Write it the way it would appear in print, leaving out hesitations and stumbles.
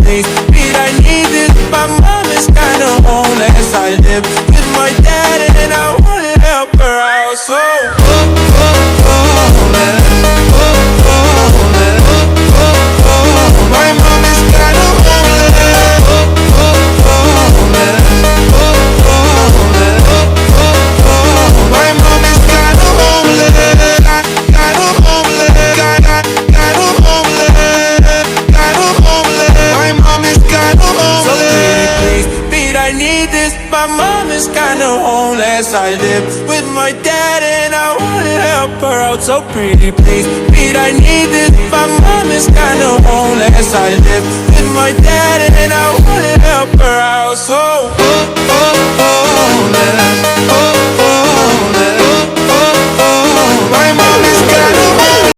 please, Pete, I need this. My mom is kinda homeless. I live with my dad and I wanna help her out. So homeless, homeless, my mom is kinda homeless. Homeless, homeless, my mom is kinda homeless. Kinda homeless, kinda homeless, kinda homeless. My mom is kinda homeless. So please, Pete, I need this. My mom is kinda homeless. I live with my dad and I wanna help her out. So pretty, please, Pete, I need this. My mom is kinda homeless. I live with my dad and I wanna help her out. So homeless, homeless, my mom is kinda